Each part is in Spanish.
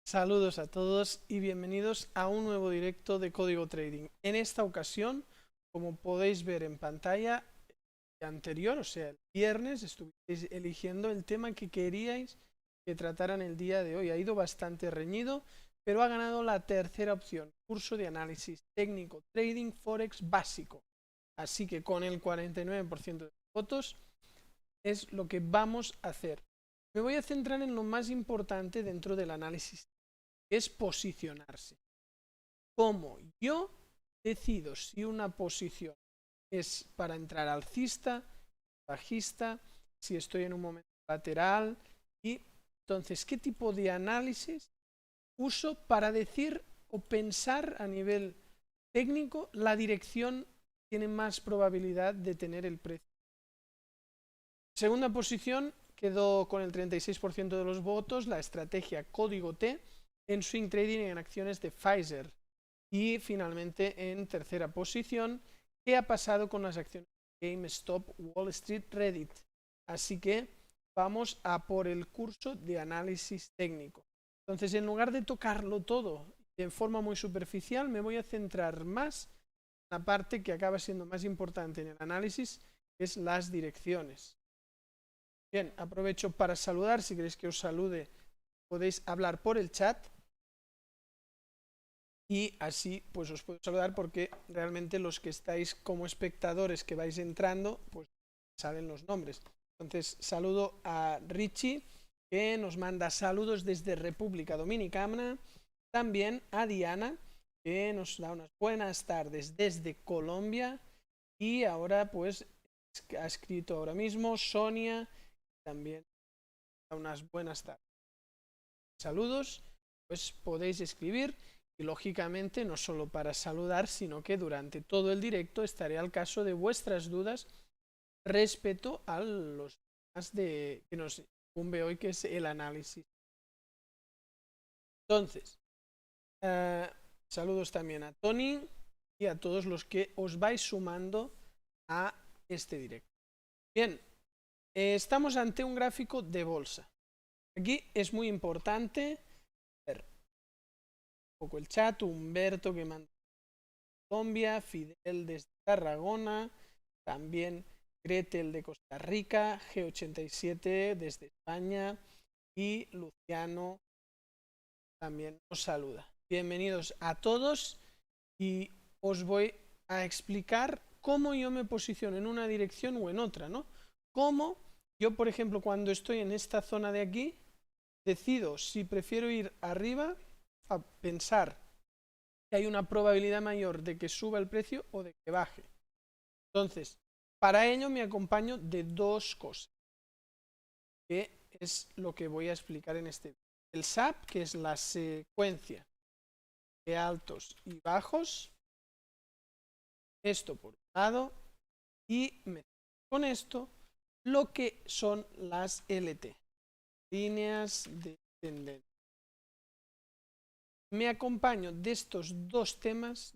Saludos a todos y bienvenidos a un nuevo directo de Código Trading. En esta ocasión, como podéis ver en pantalla, el anterior, o sea, el viernes, estuvisteis eligiendo el tema que queríais que trataran el día de hoy. Ha ido bastante reñido, pero ha ganado la tercera opción, curso de análisis técnico trading forex básico. Así que con el 49% de votos es lo que vamos a hacer. Me voy a centrar en lo más importante dentro del análisis, que es posicionarse. Cómo yo decido si una posición es para entrar alcista, bajista, si estoy en un momento lateral y entonces qué tipo de análisis uso para decir o pensar a nivel técnico la dirección tiene más probabilidad de tener el precio. Segunda posición quedó con el 36% de los votos la estrategia código T en swing trading en acciones de Pfizer. Y finalmente en tercera posición, ¿qué ha pasado con las acciones de GameStop, Wall Street, Reddit? Así que vamos a por el curso de análisis técnico. Entonces, en lugar de tocarlo todo de forma muy superficial, me voy a centrar más en la parte que acaba siendo más importante en el análisis, que es las direcciones. Bien, aprovecho para saludar. Si queréis que os salude, podéis hablar por el chat. Y así pues os puedo saludar porque realmente los que estáis como espectadores que vais entrando, pues salen los nombres. Entonces saludo a Richie, que nos manda saludos desde República Dominicana. También a Diana, que nos da unas buenas tardes desde Colombia. Y ahora pues ha escrito ahora mismo Sonia, también da unas buenas tardes. Saludos, pues podéis escribir. Y lógicamente no solo para saludar, sino que durante todo el directo estaré al caso de vuestras dudas respecto a los temas que nos incumbe hoy, que es el análisis. Entonces, saludos también a Tony y a todos los que os vais sumando a este directo. Bien, estamos ante un gráfico de bolsa. Aquí es muy importante ver un poco el chat. Humberto, que manda Colombia, Fidel desde Tarragona, también Gretel de Costa Rica, G87 desde España y Luciano también nos saluda. Bienvenidos a todos y os voy a explicar cómo yo me posiciono en una dirección o en otra, ¿no? Cómo yo, por ejemplo, cuando estoy en esta zona de aquí, decido si prefiero ir arriba a pensar que hay una probabilidad mayor de que suba el precio o de que baje. Entonces, para ello me acompaño de dos cosas, que es lo que voy a explicar en este vídeo. El SAP, que es la secuencia de altos y bajos, esto por un lado, y con esto lo que son las LT, líneas de tendencia. Me acompaño de estos dos temas,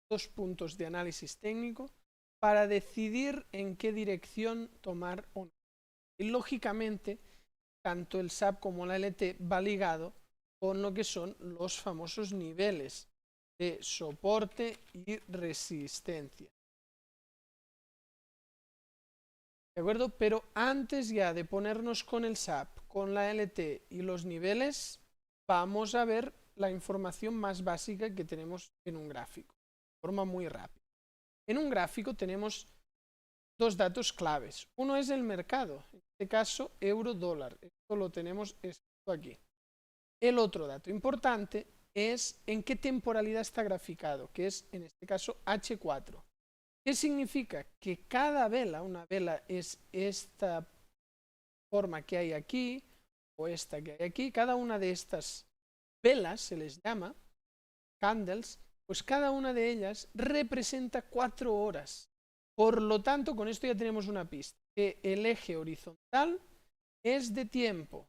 dos puntos de análisis técnico, para decidir en qué dirección tomar o no. Y lógicamente, tanto el SAP como la LT va ligado con lo que son los famosos niveles de soporte y resistencia. ¿De acuerdo? Pero antes ya de ponernos con el SAP, con la LT y los niveles, vamos a ver la información más básica que tenemos en un gráfico, de forma muy rápida. En un gráfico tenemos dos datos claves. Uno es el mercado, en este caso euro-dólar. Esto lo tenemos escrito aquí. El otro dato importante es en qué temporalidad está graficado, que es en este caso H4. ¿Qué significa? Que cada vela, una vela es esta forma que hay aquí o esta que hay aquí, cada una de estas velas se les llama candles, pues cada una de ellas representa 4 horas. Por lo tanto, con esto ya tenemos una pista, que el eje horizontal es de tiempo.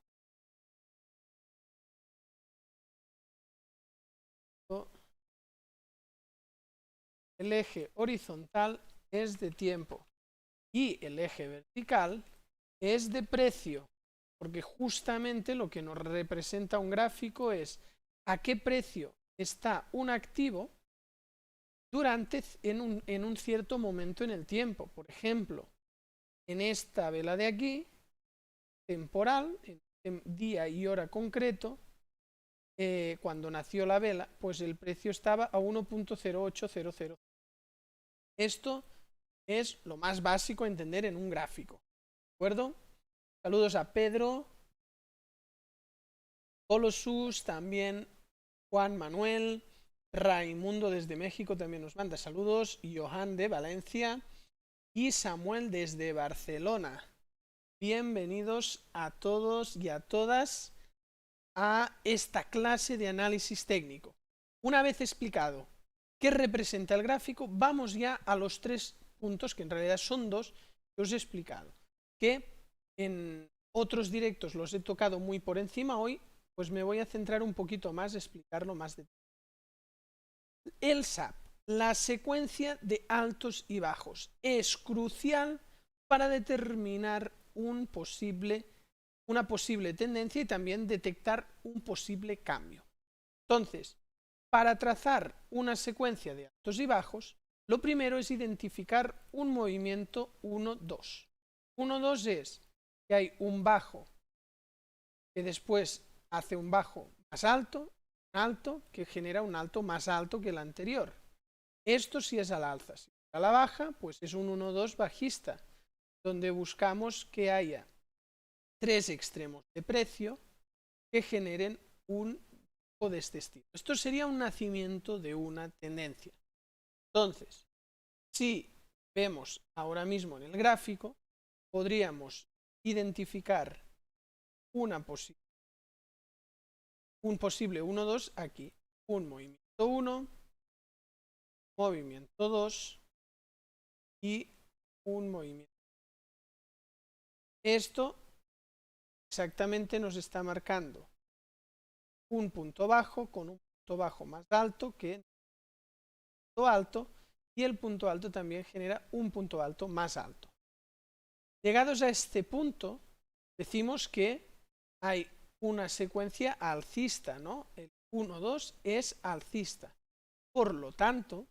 El eje horizontal es de tiempo y el eje vertical es de precio. porque justamente lo que nos representa un gráfico es a qué precio está un activo en un cierto momento en el tiempo. Por ejemplo, en esta vela de aquí, temporal, en día y hora concreto, cuando nació la vela, pues el precio estaba a 1.0800. Esto es lo más básico a entender en un gráfico, ¿de acuerdo? Saludos a Pedro, Colosus, también Juan Manuel, Raimundo desde México también nos manda saludos, Johan de Valencia y Samuel desde Barcelona. Bienvenidos a todos y a todas a esta clase de análisis técnico. Una vez explicado qué representa el gráfico, vamos ya a los 3 puntos, que en realidad son 2, que os he explicado, que en otros directos los he tocado muy por encima. Hoy pues me voy a centrar un poquito más, explicarlo más de el SAP, la secuencia de altos y bajos, es crucial para determinar una posible tendencia y también detectar un posible cambio. Entonces, para trazar una secuencia de altos y bajos, lo primero es identificar un movimiento 1-2. 1-2 es que hay un bajo que después hace un bajo más alto, un alto que genera un alto más alto que el anterior. Esto sí es al alza. Si es a la baja, pues es un 1-2 bajista, donde buscamos que haya 3 extremos de precio que generen un pico de este estilo. Esto sería un nacimiento de una tendencia. Entonces, si vemos ahora mismo en el gráfico, podríamos identificar un posible 1-2 aquí. Un movimiento 1, movimiento 2 y un movimiento. Esto exactamente nos está marcando un punto bajo con un punto bajo más alto que el punto alto, y el punto alto también genera un punto alto más alto. Llegados a este punto, decimos que hay una secuencia alcista, ¿no? El 1-2 es alcista. Por lo tanto,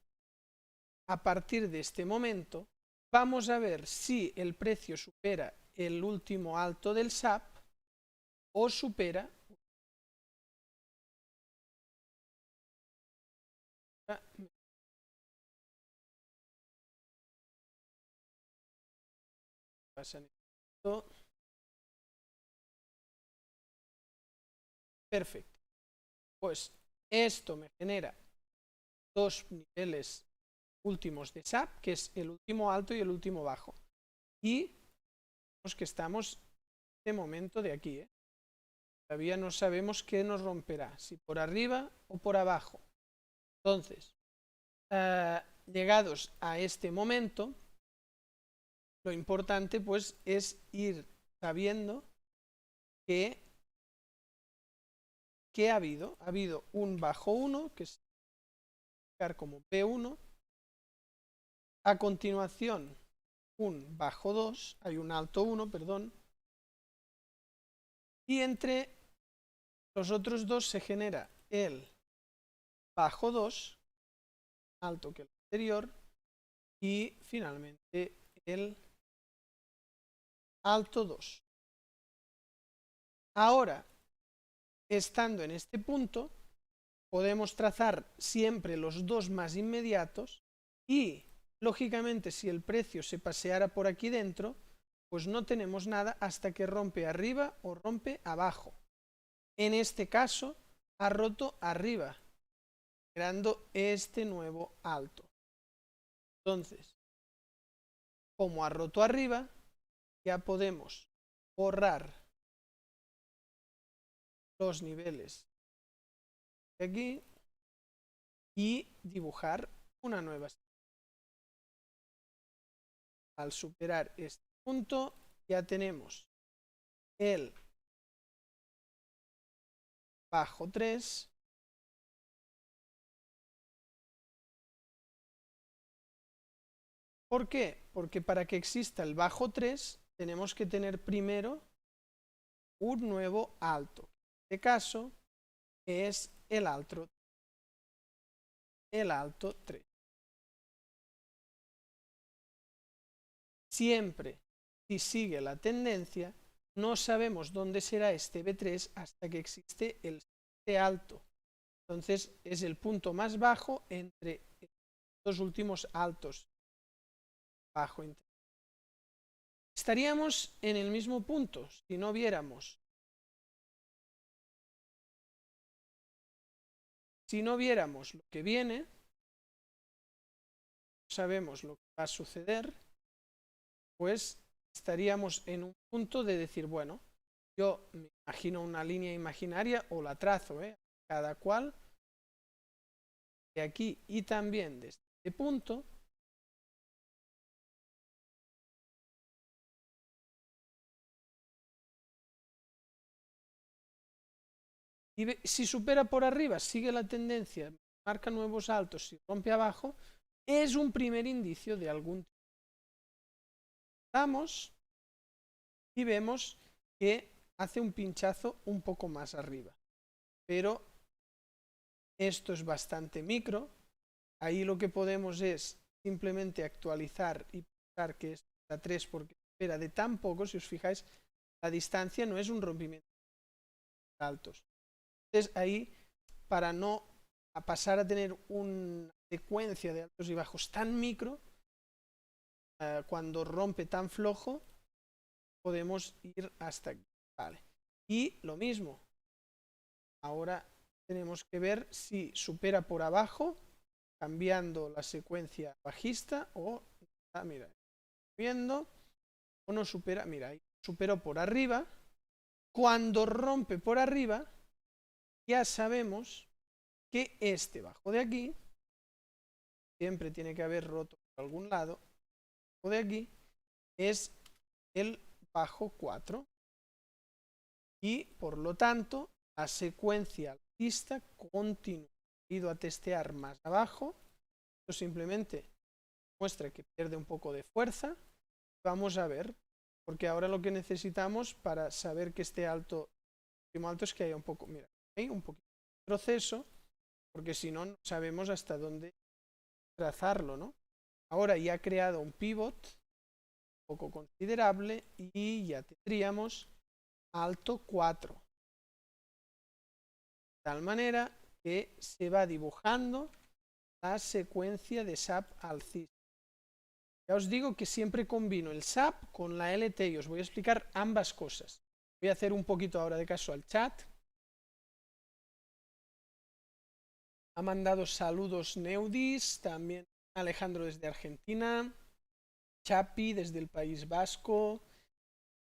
a partir de este momento, vamos a ver si el precio supera el último alto del SAP o supera perfecto. Pues esto me genera 2 niveles últimos de SAP, que es el último alto y el último bajo. Y vemos que estamos en este momento de aquí, ¿eh? Todavía no sabemos qué nos romperá, si por arriba o por abajo. Entonces, llegados a este momento, lo importante pues es ir sabiendo que ha habido. Ha habido un bajo 1, que se va a como P1. A continuación, un bajo 2, hay un alto 1, perdón. Y entre los otros dos se genera el bajo 2, alto que el anterior, y finalmente el alto 2. Ahora, estando en este punto, podemos trazar siempre los dos más inmediatos y, lógicamente, si el precio se paseara por aquí dentro, pues no tenemos nada hasta que rompe arriba o rompe abajo. En este caso, ha roto arriba, creando este nuevo alto. Entonces, como ha roto arriba, ya podemos borrar los niveles de aquí y dibujar una nueva serie. Al superar este punto, ya tenemos el bajo 3, ¿por qué? Porque para que exista el bajo 3 tenemos que tener primero un nuevo alto. En este caso es el alto 3. Siempre, si sigue la tendencia, no sabemos dónde será este B3 hasta que existe el siguiente alto. Entonces es el punto más bajo entre los últimos altos. Bajo. Estaríamos en el mismo punto si no viéramos. Si no viéramos lo que viene, sabemos lo que va a suceder, pues estaríamos en un punto de decir, bueno, yo me imagino una línea imaginaria o la trazo, cada cual, de aquí y también de este punto, y si supera por arriba, sigue la tendencia, marca nuevos altos y rompe abajo, es un primer indicio de algún tipo. Estamos y vemos que hace un pinchazo un poco más arriba, pero esto es bastante micro. Ahí lo que podemos es simplemente actualizar y pensar que es a 3 porque espera de tan poco. Si os fijáis, la distancia no es un rompimiento de altos. Entonces ahí, para no pasar a tener una secuencia de altos y bajos tan micro, cuando rompe tan flojo, podemos ir hasta aquí. Vale. Y lo mismo, ahora tenemos que ver si supera por abajo, cambiando la secuencia bajista, o mira, viendo, o no supera, mira, ahí superó por arriba. Cuando rompe por arriba, ya sabemos que este bajo de aquí, siempre tiene que haber roto por algún lado, bajo de aquí, es el bajo 4. Y por lo tanto, la secuencia alcista continúa. He ido a testear más abajo. Esto simplemente muestra que pierde un poco de fuerza. Vamos a ver, porque ahora lo que necesitamos para saber que este alto, último alto, es que haya un poco, mira, hay un poquito de proceso, porque si no, no sabemos hasta dónde trazarlo, ¿no? Ahora ya ha creado un pivot un poco considerable y ya tendríamos alto 4. De tal manera que se va dibujando la secuencia de SAP alcista. Ya os digo que siempre combino el SAP con la LT y os voy a explicar ambas cosas. Voy a hacer un poquito ahora de caso al chat. Ha mandado saludos Neudis, también Alejandro desde Argentina, Chapi desde el País Vasco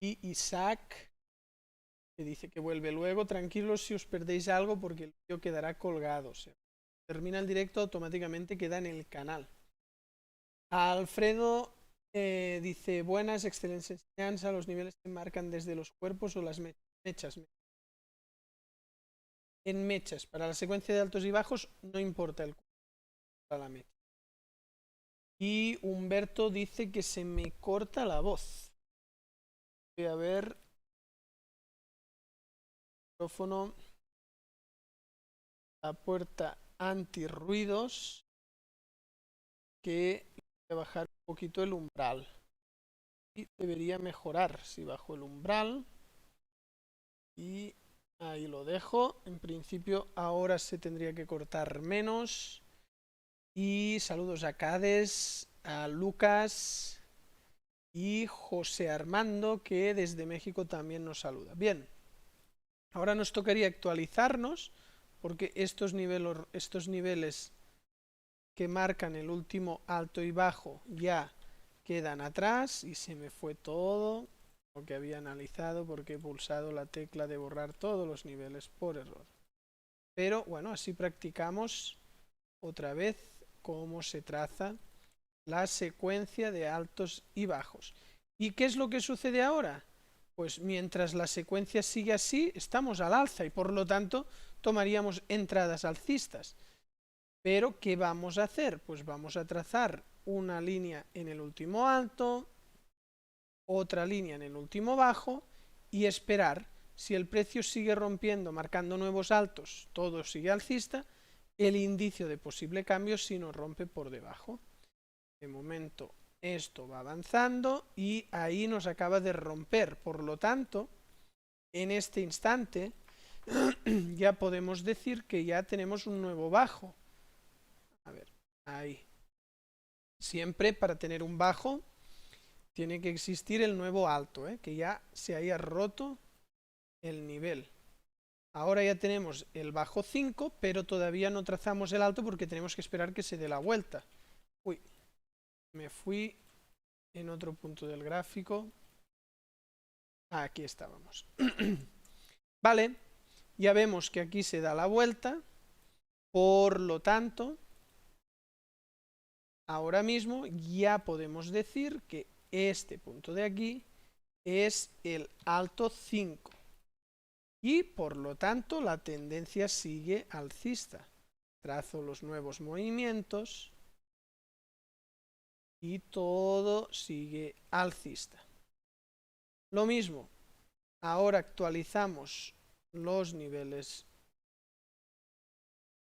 y Isaac, que dice que vuelve luego. Tranquilos si os perdéis algo porque el vídeo quedará colgado. O sea, termina el directo, automáticamente queda en el canal. Alfredo dice, buenas, excelente enseñanza, los niveles se marcan desde los cuerpos o las mechas. En mechas, para la secuencia de altos y bajos no importa el cuerpo, para la mecha. Y Humberto dice que se me corta la voz. Voy a ver. Micrófono. La puerta antirruidos. Que voy a bajar un poquito el umbral. Y debería mejorar si bajo el umbral. Y ahí lo dejo. En principio ahora se tendría que cortar menos. Y saludos a Cades, a Lucas y José Armando, que desde México también nos saluda. Bien, ahora nos tocaría actualizarnos, porque estos niveles que marcan el último alto y bajo ya quedan atrás, y se me fue todo lo que había analizado porque he pulsado la tecla de borrar todos los niveles por error. Pero bueno, así practicamos otra vez cómo se traza la secuencia de altos y bajos. ¿Y qué es lo que sucede ahora? Pues mientras la secuencia sigue así, estamos al alza y por lo tanto tomaríamos entradas alcistas. Pero ¿qué vamos a hacer? Pues vamos a trazar una línea en el último alto, otra línea en el último bajo y esperar si el precio sigue rompiendo, marcando nuevos altos, todo sigue alcista, el indicio de posible cambio si nos rompe por debajo. De momento esto va avanzando y ahí nos acaba de romper, por lo tanto, en este instante ya podemos decir que ya tenemos un nuevo bajo. A ver, ahí. Siempre para tener un bajo tiene que existir el nuevo alto, que ya se haya roto el nivel. Ahora ya tenemos el bajo 5, pero todavía no trazamos el alto porque tenemos que esperar que se dé la vuelta. Uy, me fui en otro punto del gráfico. Aquí estábamos. Vale, ya vemos que aquí se da la vuelta, por lo tanto, ahora mismo ya podemos decir que este punto de aquí es el alto 5 y por lo tanto la tendencia sigue alcista. Trazo los nuevos movimientos y todo sigue alcista. Lo mismo, ahora actualizamos los niveles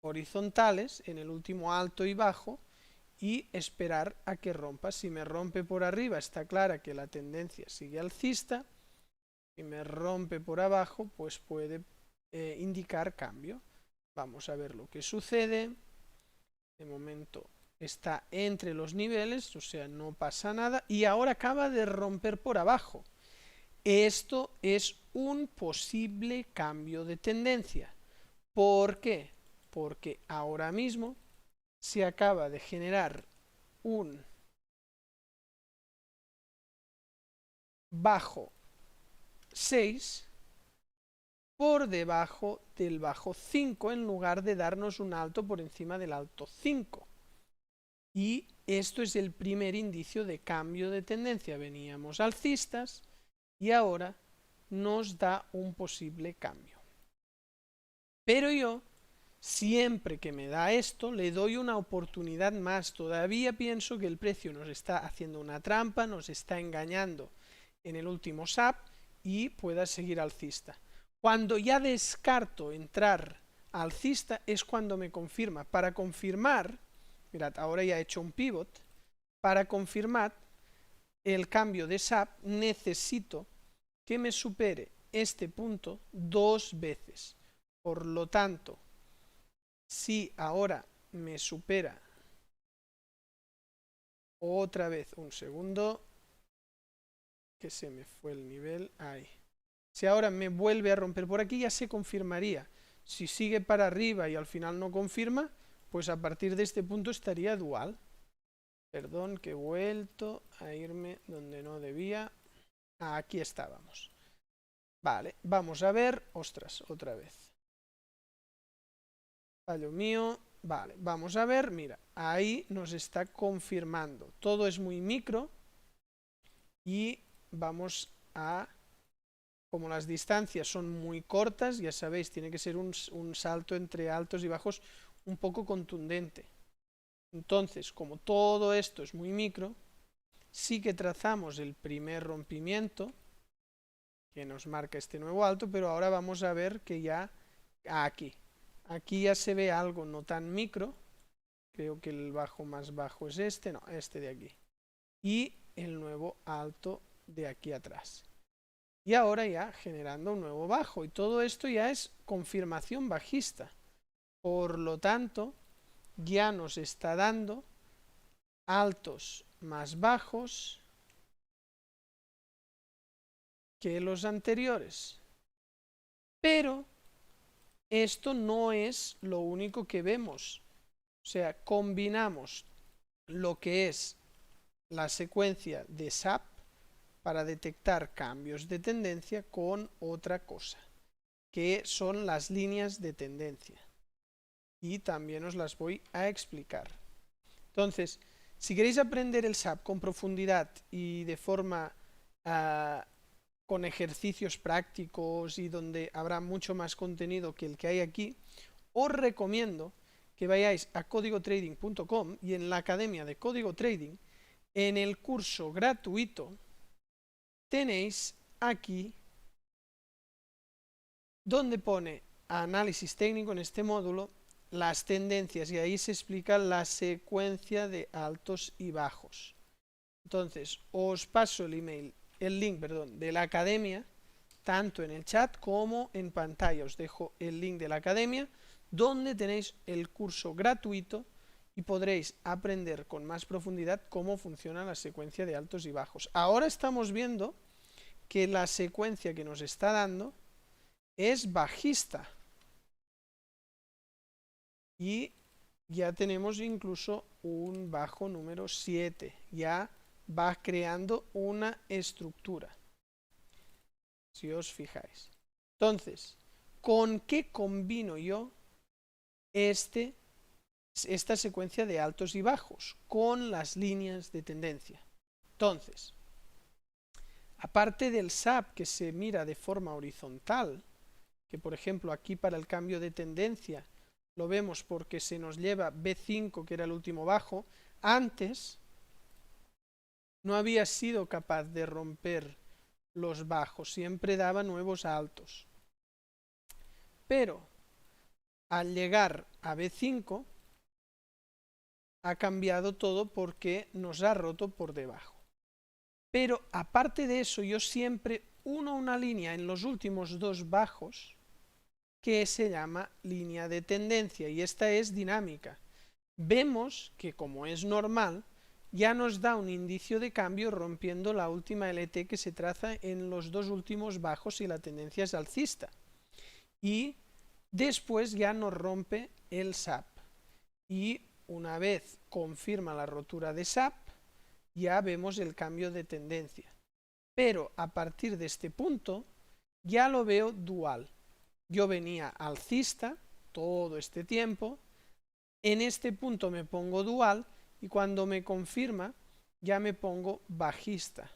horizontales en el último alto y bajo y esperar a que rompa. Si me rompe por arriba está clara que la tendencia sigue alcista, si me rompe por abajo pues puede indicar cambio. Vamos a ver lo que sucede. De momento está entre los niveles, o sea, no pasa nada, y ahora acaba de romper por abajo. Esto es un posible cambio de tendencia. ¿Por qué? Porque ahora mismo se acaba de generar un bajo 6 por debajo del bajo 5 en lugar de darnos un alto por encima del alto 5. Y esto es el primer indicio de cambio de tendencia. Veníamos alcistas y ahora nos da un posible cambio. Pero yo, siempre que me da esto, le doy una oportunidad más. Todavía pienso que el precio nos está haciendo una trampa, nos está engañando en el último SAP y pueda seguir alcista. Cuando ya descarto entrar alcista es cuando me confirma. Para confirmar, mirad, ahora ya he hecho un pivot, para confirmar el cambio de SAP necesito que me supere este punto 2 veces. Por lo tanto, si ahora me supera otra vez, un segundo, que se me fue el nivel, ahí. Si ahora me vuelve a romper por aquí, ya se confirmaría. Si sigue para arriba y al final no confirma, pues a partir de este punto estaría dual. Perdón, que he vuelto a irme donde no debía. Aquí estábamos. Vale, vamos a ver. Ostras, otra vez. Fallo mío. Vale, vamos a ver. Mira, ahí nos está confirmando. Todo es muy micro. Y vamos a... Como las distancias son muy cortas, ya sabéis, tiene que ser un salto entre altos y bajos un poco contundente. Entonces, como todo esto es muy micro, sí que trazamos el primer rompimiento, que nos marca este nuevo alto, pero ahora vamos a ver que ya aquí ya se ve algo no tan micro, creo que el bajo más bajo es este, no, este de aquí, y el nuevo alto de aquí atrás. Y ahora ya generando un nuevo bajo, y todo esto ya es confirmación bajista. Por lo tanto, ya nos está dando altos más bajos que los anteriores. Pero esto no es lo único que vemos. O sea, combinamos lo que es la secuencia de SAP para detectar cambios de tendencia con otra cosa, que son las líneas de tendencia. Y también os las voy a explicar. Entonces, si queréis aprender el SAP con profundidad y de forma con ejercicios prácticos y donde habrá mucho más contenido que el que hay aquí, os recomiendo que vayáis a códigotrading.com y en la academia de Código Trading, en el curso gratuito, tenéis aquí donde pone análisis técnico en este módulo, las tendencias, y ahí se explica la secuencia de altos y bajos. Entonces, os paso el link de la academia, tanto en el chat como en pantalla. Os dejo el link de la academia, donde tenéis el curso gratuito y podréis aprender con más profundidad cómo funciona la secuencia de altos y bajos. Ahora estamos viendo que la secuencia que nos está dando es bajista. Y ya tenemos incluso un bajo número 7. Ya va creando una estructura, si os fijáis. Entonces, ¿con qué combino yo esta secuencia de altos y bajos? Con las líneas de tendencia. Entonces, aparte del SAP que se mira de forma horizontal, que por ejemplo aquí para el cambio de tendencia lo vemos porque se nos lleva B5, que era el último bajo, antes no había sido capaz de romper los bajos, siempre daba nuevos altos. Pero al llegar a B5 ha cambiado todo porque nos ha roto por debajo. Pero aparte de eso, yo siempre uno una línea en los últimos dos bajos que se llama línea de tendencia, y esta es dinámica. Vemos que, como es normal, ya nos da un indicio de cambio rompiendo la última LT que se traza en los dos últimos bajos y la tendencia es alcista. Y después ya nos rompe el SAP. Y una vez confirma la rotura de SAP, ya vemos el cambio de tendencia. Pero a partir de este punto ya lo veo dual. Yo venía alcista todo este tiempo, en este punto me pongo dual y cuando me confirma ya me pongo bajista.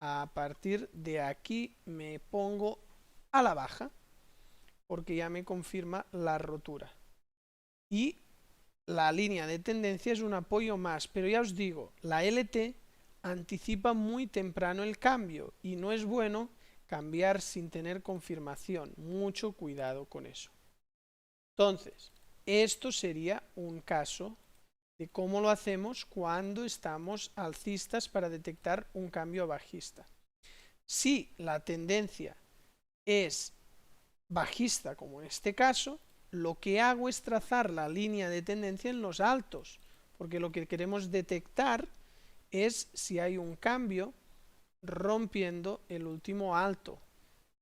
A partir de aquí me pongo a la baja porque ya me confirma la rotura. Y la línea de tendencia es un apoyo más, pero ya os digo, la LT anticipa muy temprano el cambio y no es bueno cambiar sin tener confirmación. Mucho cuidado con eso. Entonces, esto sería un caso de cómo lo hacemos cuando estamos alcistas para detectar un cambio bajista. Si la tendencia es bajista, como en este caso, lo que hago es trazar la línea de tendencia en los altos, porque lo que queremos detectar es si hay un cambio rompiendo el último alto,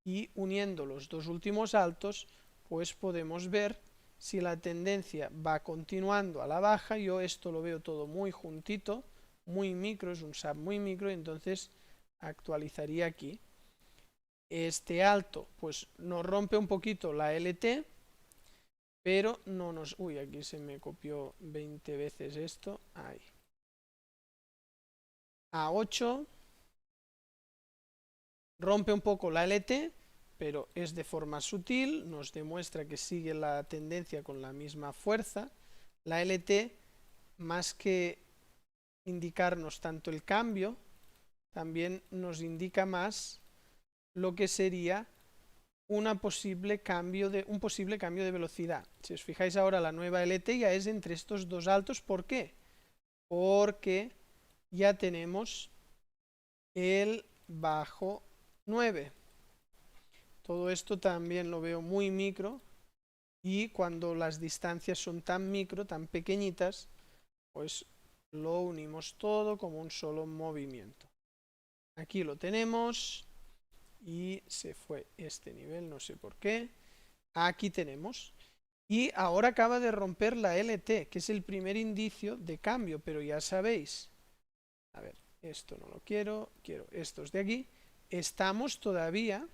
y uniendo los dos últimos altos pues podemos ver si la tendencia va continuando a la baja. Yo esto lo veo todo muy juntito, muy micro, es un SAP muy micro, y entonces actualizaría aquí. Este alto pues nos rompe un poquito la LT, pero no nos... Uy, aquí se me copió 20 veces esto. Ahí. A8 rompe un poco la LT, pero es de forma sutil, nos demuestra que sigue la tendencia con la misma fuerza. La LT, más que indicarnos tanto el cambio, también nos indica más lo que sería un posible cambio de velocidad. Si os fijáis ahora, la nueva LT ya es entre estos dos altos. ¿Por qué? Porque ya tenemos el bajo 9. Todo esto también lo veo muy micro, y cuando las distancias son tan micro, tan pequeñitas, pues lo unimos todo como un solo movimiento. Aquí lo tenemos y se fue este nivel, no sé por qué. Aquí tenemos. Y ahora acaba de romper la LT, que es el primer indicio de cambio, pero ya sabéis. A ver, esto no lo quiero, quiero estos de aquí. Estamos todavía...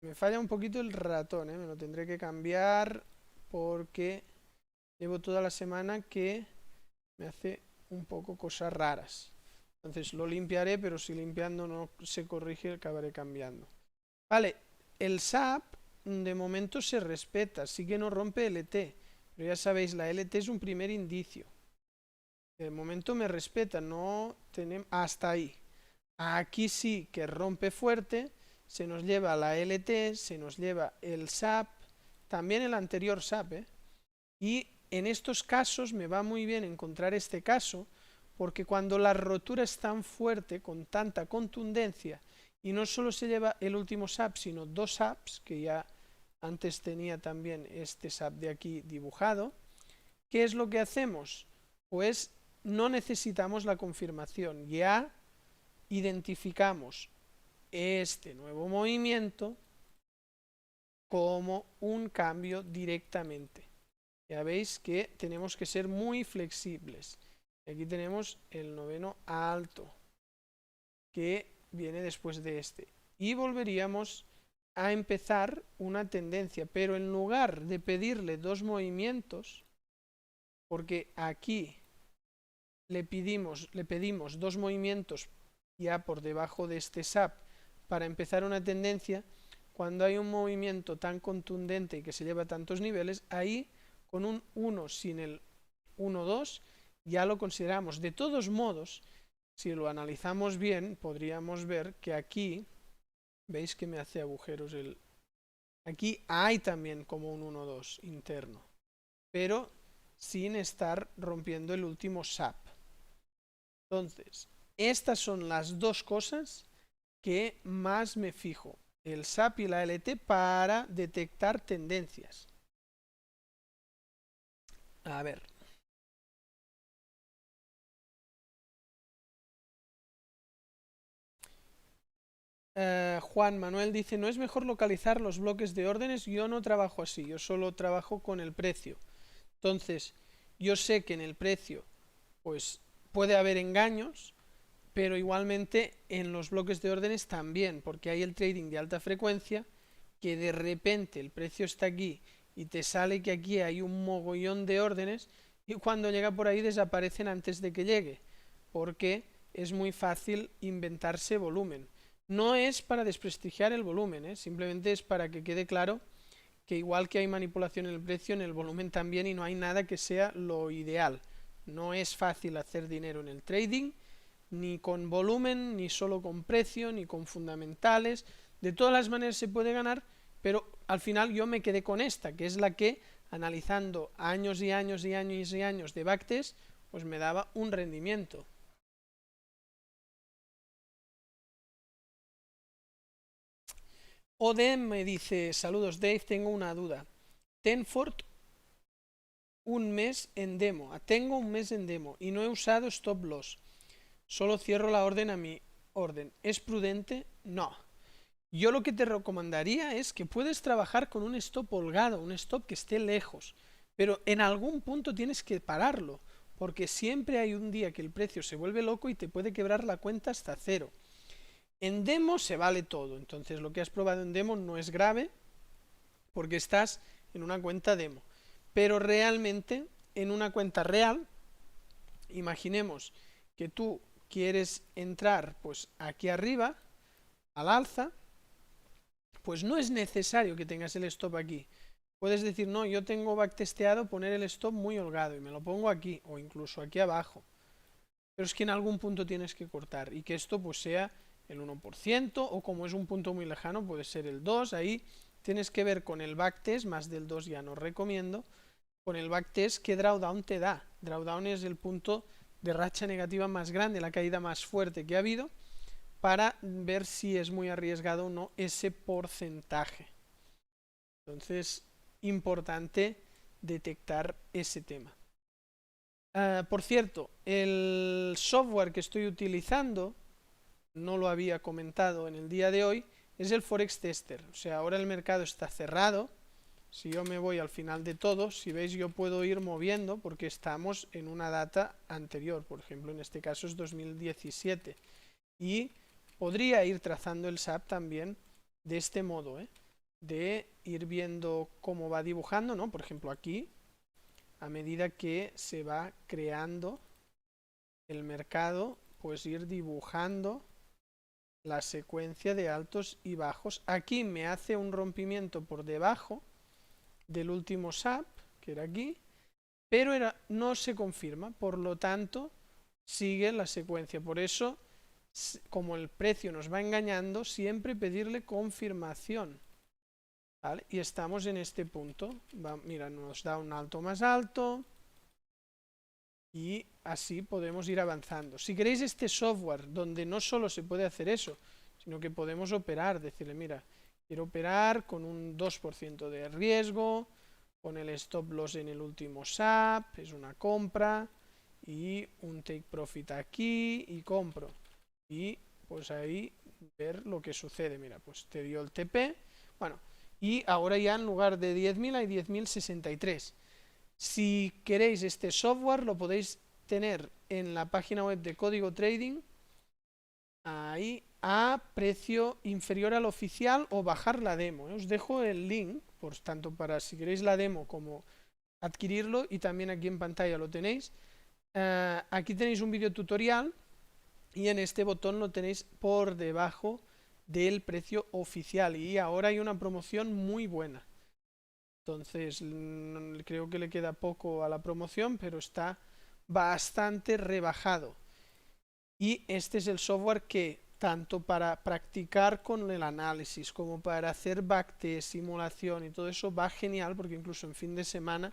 Me falla un poquito el ratón, me lo tendré que cambiar porque llevo toda la semana que me hace un poco cosas raras. Entonces lo limpiaré, pero si limpiando no se corrige, acabaré cambiando. Vale, el SAP de momento se respeta, sí que no rompe LT, pero ya sabéis, la LT es un primer indicio. De momento me respeta, no tenemos hasta ahí. Aquí sí que rompe fuerte, se nos lleva la LT, se nos lleva el SAP, también el anterior SAP, y en estos casos me va muy bien encontrar este caso, porque cuando la rotura es tan fuerte, con tanta contundencia, y no solo se lleva el último SAP, sino dos SAPs, que ya antes tenía también este SAP de aquí dibujado, ¿qué es lo que hacemos? Pues no necesitamos la confirmación, ya identificamos este nuevo movimiento como un cambio directamente. Ya veis que tenemos que ser muy flexibles. Aquí tenemos el noveno alto, que viene después de este. Y volveríamos a empezar una tendencia, pero en lugar de pedirle dos movimientos, porque aquí le pedimos dos movimientos ya por debajo de este SAP para empezar una tendencia, cuando hay un movimiento tan contundente y que se lleva a tantos niveles, ahí con un 1 sin el 1-2 ya lo consideramos. De todos modos, si lo analizamos bien, podríamos ver que aquí, veis que me hace agujeros aquí hay también como un 1-2 interno, pero sin estar rompiendo el último SAP. Entonces, estas son las dos cosas que más me fijo, el SAP y la LT, para detectar tendencias. A ver. Juan Manuel dice, ¿no es mejor localizar los bloques de órdenes? Yo no trabajo así, yo solo trabajo con el precio. Entonces, yo sé que en el precio pues puede haber engaños, pero igualmente en los bloques de órdenes también, porque hay el trading de alta frecuencia, que de repente el precio está aquí y te sale que aquí hay un mogollón de órdenes y cuando llega por ahí desaparecen antes de que llegue, porque es muy fácil inventarse volumen. No es para desprestigiar el volumen, simplemente es para que quede claro que igual que hay manipulación en el precio, en el volumen también, y no hay nada que sea lo ideal. No es fácil hacer dinero en el trading, ni con volumen, ni solo con precio, ni con fundamentales. De todas las maneras se puede ganar, pero al final yo me quedé con esta, que es la que, analizando años y años y años y años de backtest, pues me daba un rendimiento. Odem me dice, saludos Dave, tengo una duda. Tenfort un mes en demo, tengo un mes en demo y no he usado stop loss, solo cierro la orden a mi orden. ¿Es prudente? No. Yo lo que te recomendaría es que puedes trabajar con un stop holgado, un stop que esté lejos, pero en algún punto tienes que pararlo, porque siempre hay un día que el precio se vuelve loco y te puede quebrar la cuenta hasta cero. En demo se vale todo, entonces lo que has probado en demo no es grave, porque estás en una cuenta demo. Pero realmente, en una cuenta real, imaginemos que tú quieres entrar pues aquí arriba, al alza, pues no es necesario que tengas el stop aquí. Puedes decir, no, yo tengo backtesteado poner el stop muy holgado y me lo pongo aquí o incluso aquí abajo. Pero es que en algún punto tienes que cortar y que esto pues sea el 1% o como es un punto muy lejano puede ser el 2%. Ahí tienes que ver con el backtest, más del 2 ya no recomiendo, con el backtest qué drawdown te da. Drawdown es el punto de racha negativa más grande, la caída más fuerte que ha habido, para ver si es muy arriesgado o no ese porcentaje. Entonces, importante detectar ese tema. Por cierto, el software que estoy utilizando, no lo había comentado en el día de hoy, es el Forex Tester. O sea, ahora el mercado está cerrado. Si yo me voy al final de todo, si veis yo puedo ir moviendo porque estamos en una data anterior. Por ejemplo, en este caso es 2017. Y podría ir trazando el SAP también de este modo, de ir viendo cómo va dibujando, ¿no? Por ejemplo, aquí, a medida que se va creando el mercado, pues ir dibujando la secuencia de altos y bajos. Aquí me hace un rompimiento por debajo del último SAP, que era aquí, pero no se confirma, por lo tanto, sigue la secuencia. Por eso como el precio nos va engañando, siempre pedirle confirmación, ¿vale? Y estamos en este punto. Mira, nos da un alto más alto y así podemos ir avanzando. Si queréis este software donde no solo se puede hacer eso, sino que podemos operar, decirle, mira, quiero operar con un 2% de riesgo, con el stop loss en el último SAP, es una compra, y un take profit aquí, y compro. Y pues ahí ver lo que sucede. Mira, pues te dio el TP, bueno, y ahora ya en lugar de 10.000 hay 10.063. Si queréis este software lo podéis tener en la página web de Código Trading, ahí a precio inferior al oficial, o bajar la demo. Os dejo el link, por tanto para si queréis la demo como adquirirlo, y también aquí en pantalla lo tenéis. Aquí tenéis un vídeo tutorial y en este botón lo tenéis por debajo del precio oficial, y ahora hay una promoción muy buena. Entonces creo que le queda poco a la promoción, pero está bastante rebajado. Y este es el software que tanto para practicar con el análisis como para hacer backtest, simulación y todo eso va genial, porque incluso en fin de semana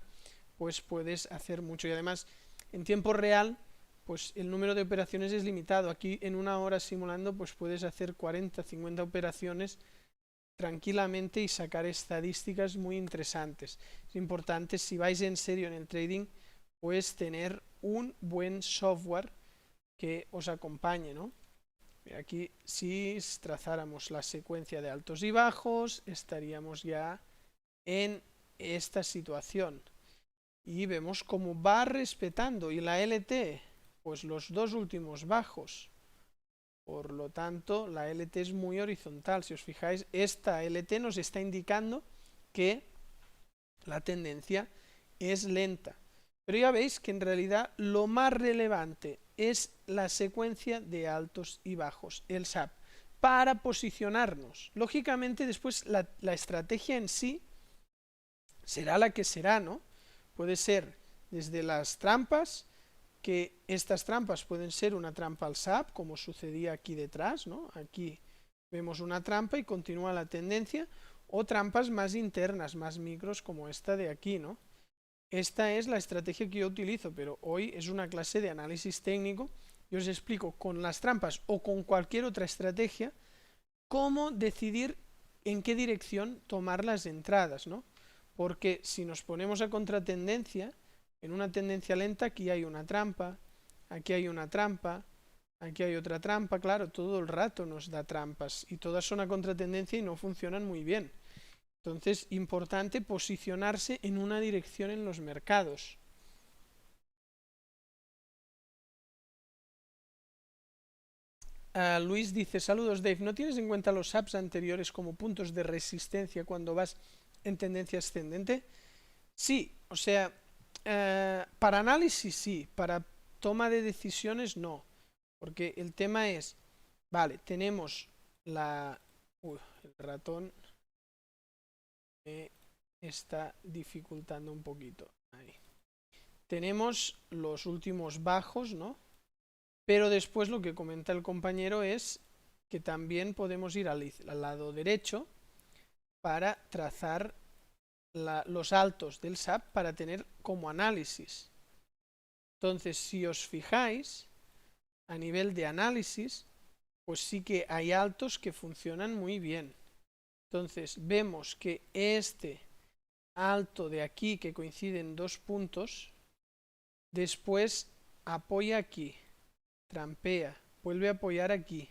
pues puedes hacer mucho, y además en tiempo real pues el número de operaciones es limitado. Aquí en una hora simulando pues puedes hacer 40, 50 operaciones tranquilamente y sacar estadísticas muy interesantes. Es importante, si vais en serio en el trading, pues tener un buen software que os acompañe, ¿no? Aquí si trazáramos la secuencia de altos y bajos, estaríamos ya en esta situación. Y vemos cómo va respetando, y la LT, pues los dos últimos bajos. Por lo tanto, la LT es muy horizontal. Si os fijáis, esta LT nos está indicando que la tendencia es lenta. Pero ya veis que en realidad lo más relevante es la secuencia de altos y bajos, el SAP, para posicionarnos. Lógicamente después la estrategia en sí será la que será, ¿no? Puede ser desde las trampas, que estas trampas pueden ser una trampa al SAP, como sucedía aquí detrás, ¿no? Aquí vemos una trampa y continúa la tendencia, o trampas más internas, más micros, como esta de aquí, ¿no? Esta es la estrategia que yo utilizo, pero hoy es una clase de análisis técnico. Yo os explico con las trampas o con cualquier otra estrategia cómo decidir en qué dirección tomar las entradas, ¿no? Porque si nos ponemos a contratendencia, en una tendencia lenta aquí hay una trampa, aquí hay una trampa, aquí hay otra trampa, claro, todo el rato nos da trampas y todas son a contratendencia y no funcionan muy bien. Entonces, importante posicionarse en una dirección en los mercados. Luis dice, saludos Dave, ¿no tienes en cuenta los SAPs anteriores como puntos de resistencia cuando vas en tendencia ascendente? Sí, o sea, para análisis sí, para toma de decisiones no, porque el tema es, vale, tenemos la... el ratón me está dificultando un poquito. Ahí. Tenemos los últimos bajos, ¿no? Pero después lo que comenta el compañero es que también podemos ir al lado derecho para trazar los altos del SAP para tener como análisis. Entonces, si os fijáis, a nivel de análisis, pues sí que hay altos que funcionan muy bien. Entonces, vemos que este alto de aquí, que coinciden dos puntos, después apoya aquí, trampea, vuelve a apoyar aquí,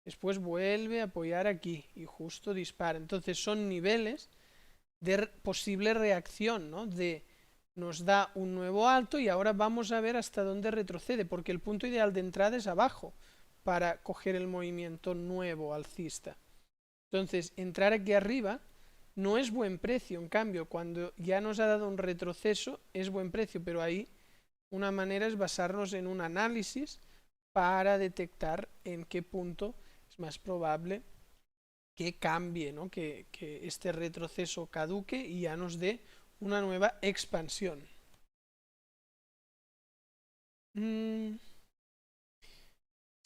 después vuelve a apoyar aquí y justo dispara. Entonces son niveles de posible reacción, ¿no? Nos da un nuevo alto y ahora vamos a ver hasta dónde retrocede, porque el punto ideal de entrada es abajo para coger el movimiento nuevo alcista. Entonces, entrar aquí arriba no es buen precio, en cambio, cuando ya nos ha dado un retroceso es buen precio, pero ahí una manera es basarnos en un análisis para detectar en qué punto es más probable que cambie, ¿no? que este retroceso caduque y ya nos dé una nueva expansión.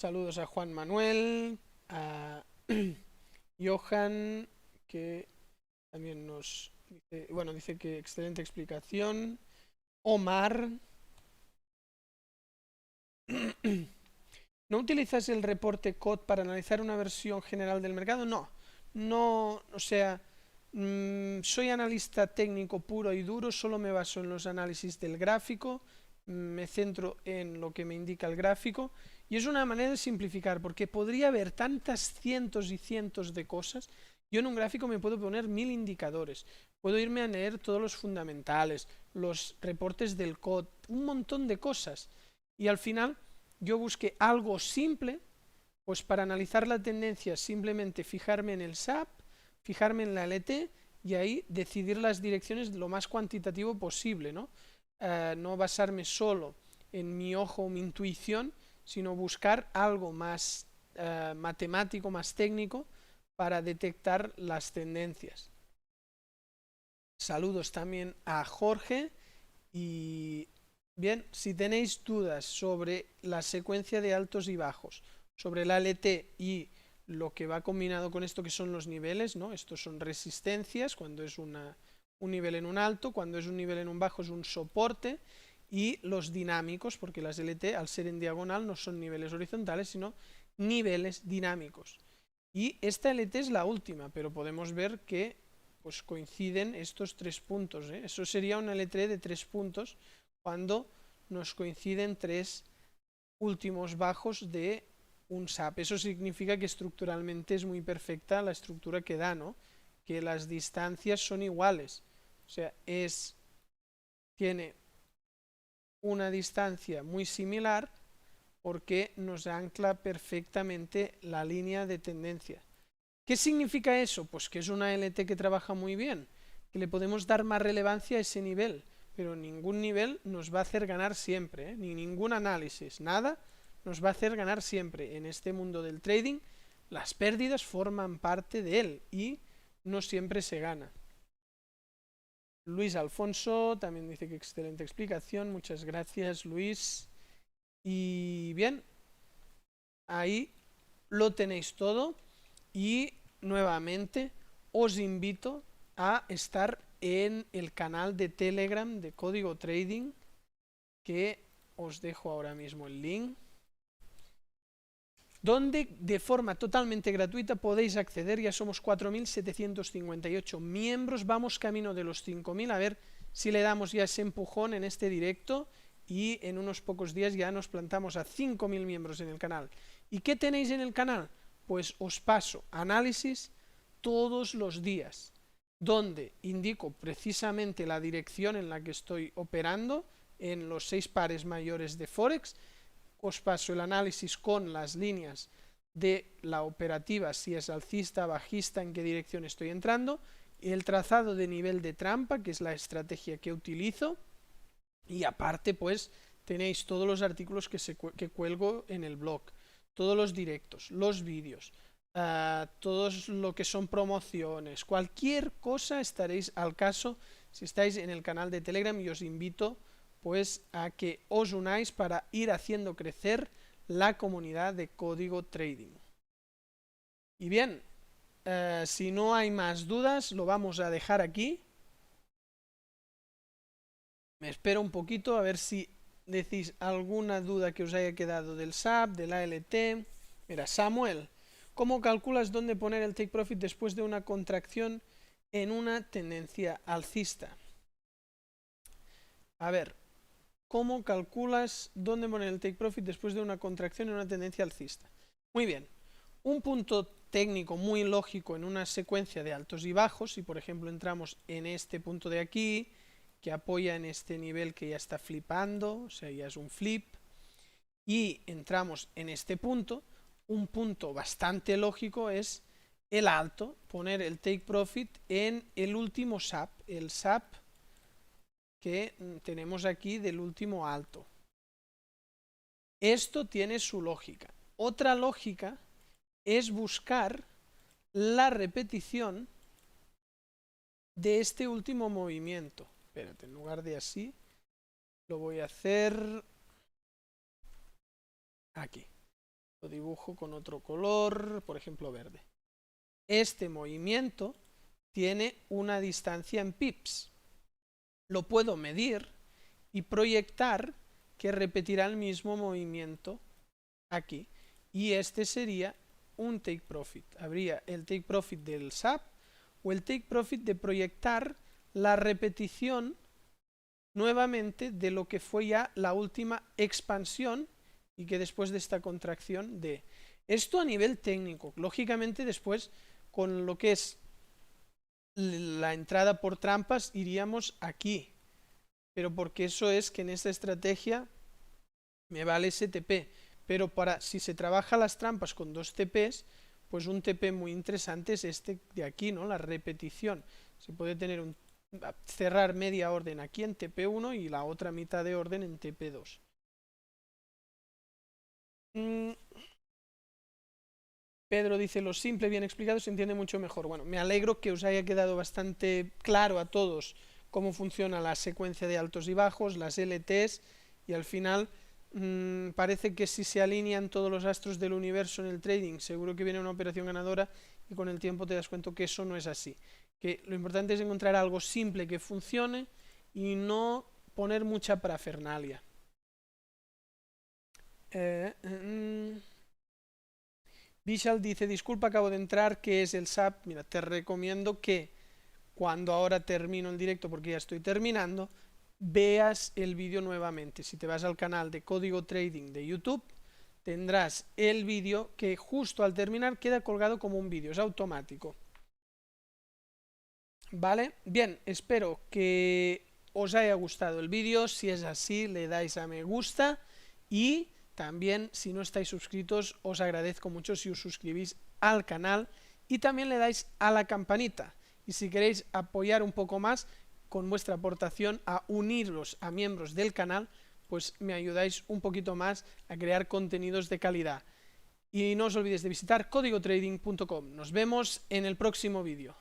Saludos a Juan Manuel, a Johan, que también nos dice, bueno, dice que excelente explicación. Omar. ¿No utilizas el reporte COD para analizar una versión general del mercado? No, o sea, soy analista técnico puro y duro, solo me baso en los análisis del gráfico, me centro en lo que me indica el gráfico, y es una manera de simplificar, porque podría haber tantas cientos y cientos de cosas. Yo en un gráfico me puedo poner 1000 indicadores, puedo irme a leer todos los fundamentales, los reportes del COD, un montón de cosas, y al final yo busqué algo simple, pues para analizar la tendencia simplemente fijarme en el SAP, fijarme en la LT y ahí decidir las direcciones lo más cuantitativo posible, ¿no? No basarme solo en mi ojo o mi intuición, sino buscar algo más matemático, más técnico para detectar las tendencias. Saludos también a Jorge y bien, si tenéis dudas sobre la secuencia de altos y bajos, sobre la LT y lo que va combinado con esto que son los niveles, ¿no? Estos son resistencias, cuando es un nivel en un alto, cuando es un nivel en un bajo es un soporte, y los dinámicos, porque las LT al ser en diagonal no son niveles horizontales, sino niveles dinámicos. Y esta LT es la última, pero podemos ver que pues coinciden estos 3 puntos, ¿eh? Eso sería una LT de 3 puntos cuando nos coinciden 3 últimos bajos de un SAP. Eso significa que estructuralmente es muy perfecta la estructura que da, ¿no? Que las distancias son iguales. O sea, tiene una distancia muy similar porque nos ancla perfectamente la línea de tendencia. ¿Qué significa eso? Pues que es una LT que trabaja muy bien, que le podemos dar más relevancia a ese nivel, pero ningún nivel nos va a hacer ganar siempre, ¿eh? Ni ningún análisis, nada nos va a hacer ganar siempre. En este mundo del trading, las pérdidas forman parte de él y no siempre se gana. Luis Alfonso también dice que excelente explicación, muchas gracias Luis. Y bien, ahí lo tenéis todo. Y nuevamente os invito a estar en el canal de Telegram de Código Trading, que os dejo ahora mismo el link, donde de forma totalmente gratuita podéis acceder. Ya somos 4.758 miembros, vamos camino de los 5.000, a ver si le damos ya ese empujón en este directo y en unos pocos días ya nos plantamos a 5.000 miembros en el canal. ¿Y qué tenéis en el canal? Pues os paso análisis todos los días, donde indico precisamente la dirección en la que estoy operando en los 6 pares mayores de Forex. Os paso el análisis con las líneas de la operativa, si es alcista, bajista, en qué dirección estoy entrando, el trazado de nivel de trampa, que es la estrategia que utilizo, y aparte pues tenéis todos los artículos que cuelgo en el blog, todos los directos, los vídeos, todos lo que son promociones, cualquier cosa estaréis al caso si estáis en el canal de Telegram, y os invito pues a que os unáis para ir haciendo crecer la comunidad de Código Trading. Y bien, si no hay más dudas, lo vamos a dejar aquí. Me espero un poquito a ver si decís alguna duda que os haya quedado del SAP, del ALT. Mira, Samuel, ¿cómo calculas dónde poner el take profit después de una contracción en una tendencia alcista? A ver, ¿cómo calculas dónde poner el take profit después de una contracción en una tendencia alcista? Muy bien, un punto técnico muy lógico en una secuencia de altos y bajos, si por ejemplo entramos en este punto de aquí, que apoya en este nivel que ya está flipando, o sea, ya es un flip, y entramos en este punto, un punto bastante lógico es el alto, poner el take profit en el último SAP, el SAP que tenemos aquí del último alto. Esto tiene su lógica. Otra lógica es buscar la repetición de este último movimiento. Espérate, en lugar de así, lo voy a hacer aquí. Lo dibujo con otro color, por ejemplo verde. Este movimiento tiene una distancia en pips. Lo puedo medir y proyectar que repetirá el mismo movimiento aquí. Y este sería un take profit. Habría el take profit del SAP o el take profit de proyectar la repetición nuevamente de lo que fue ya la última expansión y que después de esta contracción de esto a nivel técnico. Lógicamente después con lo que es la entrada por trampas iríamos aquí, pero porque eso es que en esta estrategia me vale ese TP, pero para si se trabaja las trampas con dos TPs, pues un TP muy interesante es este de aquí, ¿no? La repetición. Se puede tener cerrar media orden aquí en TP1 y la otra mitad de orden en TP2. Pedro dice, lo simple, bien explicado, se entiende mucho mejor. Bueno, me alegro que os haya quedado bastante claro a todos cómo funciona la secuencia de altos y bajos, las LTs, y al final parece que si se alinean todos los astros del universo en el trading, seguro que viene una operación ganadora, y con el tiempo te das cuenta que eso no es así. Que lo importante es encontrar algo simple que funcione y no poner mucha parafernalia. Vishal dice, disculpa, acabo de entrar, ¿qué es el SAP? Mira, te recomiendo que cuando ahora termino el directo, porque ya estoy terminando, veas el vídeo nuevamente. Si te vas al canal de Código Trading de YouTube, tendrás el vídeo que justo al terminar queda colgado como un vídeo, es automático. ¿Vale? Bien, espero que os haya gustado el vídeo. Si es así, le dais a me gusta y también, si no estáis suscritos, os agradezco mucho si os suscribís al canal y también le dais a la campanita. Y si queréis apoyar un poco más con vuestra aportación a unirlos a miembros del canal, pues me ayudáis un poquito más a crear contenidos de calidad. Y no os olvidéis de visitar códigotrading.com. Nos vemos en el próximo vídeo.